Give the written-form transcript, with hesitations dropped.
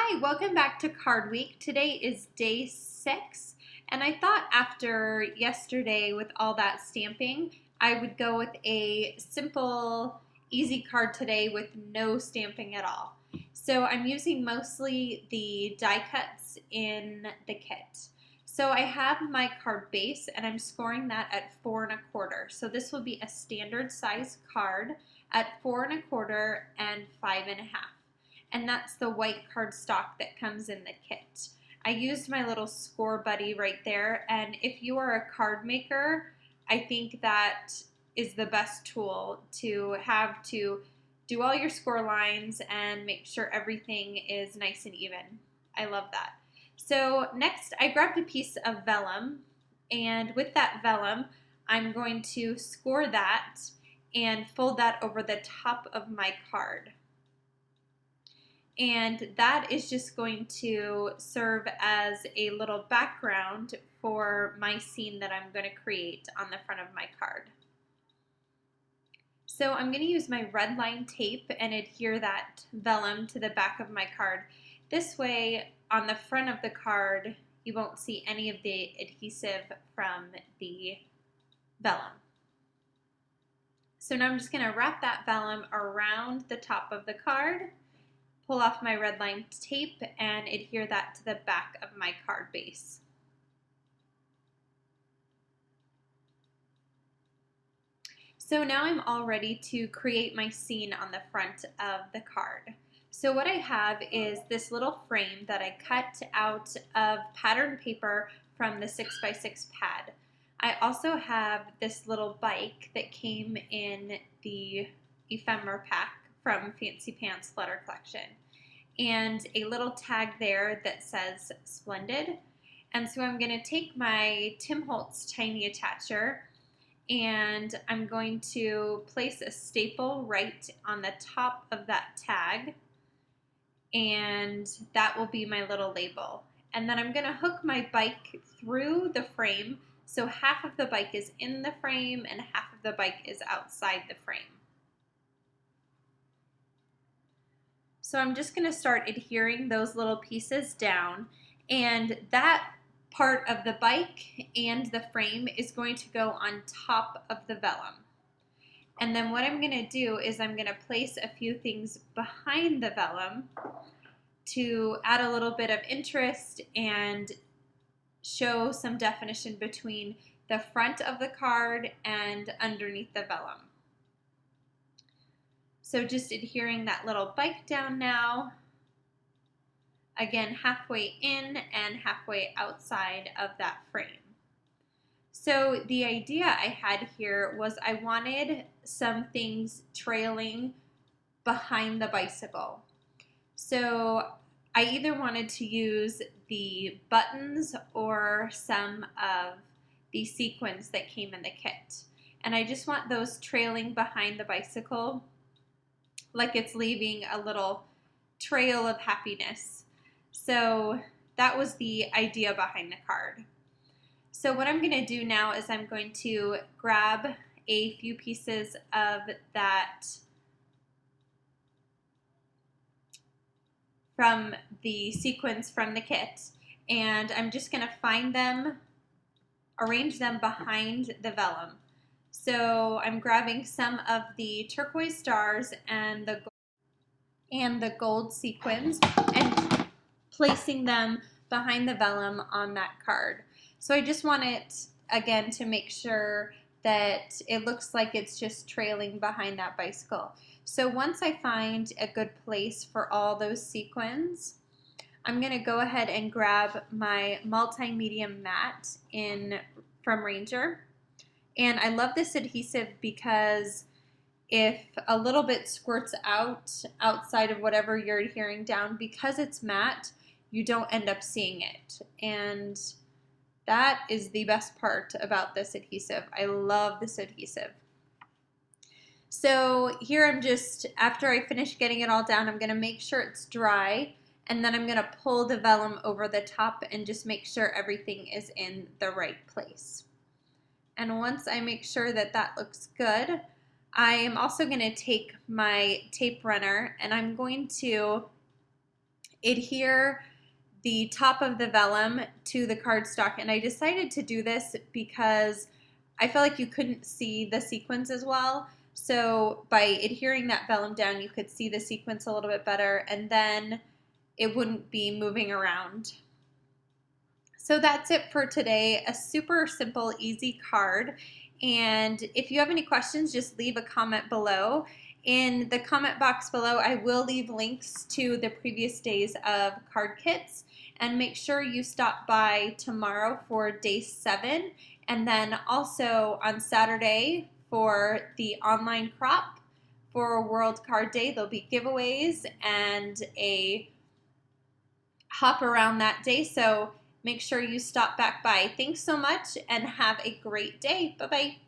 Hi, welcome back to Card Week. Today is day 6, and I thought after yesterday with all that stamping, I would go with a simple, easy card today with no stamping at all. So I'm using mostly the die cuts in the kit. So I have my card base, and I'm scoring that at 4 1/4. So this will be a standard size card at 4 1/4 and 5 1/2. And that's the white cardstock that comes in the kit. I used my little score buddy right there, and if you are a card maker, I think that is the best tool to have to do all your score lines and make sure everything is nice and even. I love that. So next, I grabbed a piece of vellum, and with that vellum, I'm going to score that and fold that over the top of my card. And that is just going to serve as a little background for my scene that I'm going to create on the front of my card. So I'm going to use my red line tape and adhere that vellum to the back of my card. This way, on the front of the card, you won't see any of the adhesive from the vellum. So now I'm just going to wrap that vellum around the top of the card, pull off my red line tape, and adhere that to the back of my card base. So now I'm all ready to create my scene on the front of the card. So what I have is this little frame that I cut out of pattern paper from the 6x6 pad. I also have this little bike that came in the ephemera pack from Fancy Pants Letter Collection, and a little tag there that says Splendid. And so I'm going to take my Tim Holtz tiny attacher, and I'm going to place a staple right on the top of that tag, and that will be my little label. And then I'm going to hook my bike through the frame, so half of the bike is in the frame and half of the bike is outside the frame. So I'm just going to start adhering those little pieces down, and that part of the bike and the frame is going to go on top of the vellum. And then what I'm going to do is I'm going to place a few things behind the vellum to add a little bit of interest and show some definition between the front of the card and underneath the vellum. So just adhering that little bike down now. Again, halfway in and halfway outside of that frame. So the idea I had here was I wanted some things trailing behind the bicycle. So I either wanted to use the buttons or some of the sequins that came in the kit. And I just want those trailing behind the bicycle, like it's leaving a little trail of happiness. So that was the idea behind the card. So what I'm going to do now is I'm going to grab a few pieces of that from the sequins from the kit, and I'm just going to find them, arrange them behind the vellum. So I'm grabbing some of the turquoise stars and the gold sequins and placing them behind the vellum on that card. So I just want it, again, to make sure that it looks like it's just trailing behind that bicycle. So once I find a good place for all those sequins, I'm going to go ahead and grab my multi-medium mat from Ranger. And I love this adhesive because if a little bit squirts outside of whatever you're adhering down, because it's matte, you don't end up seeing it. And that is the best part about this adhesive. I love this adhesive. So here I'm just, after I finish getting it all down, I'm going to make sure it's dry, and then I'm going to pull the vellum over the top and just make sure everything is in the right place. And once I make sure that that looks good, I am also going to take my tape runner and I'm going to adhere the top of the vellum to the cardstock, and I decided to do this because I felt like you couldn't see the sequins as well. So by adhering that vellum down, you could see the sequins a little bit better, and then it wouldn't be moving around. So that's it for today. A super simple, easy card. And if you have any questions, just leave a comment below. In the comment box below, I will leave links to the previous days of card kits. And make sure you stop by tomorrow for day 7. And then also on Saturday for the online crop for World Card Day. There'll be giveaways and a hop around that day. So make sure you stop back by. Thanks so much and have a great day. Bye-bye.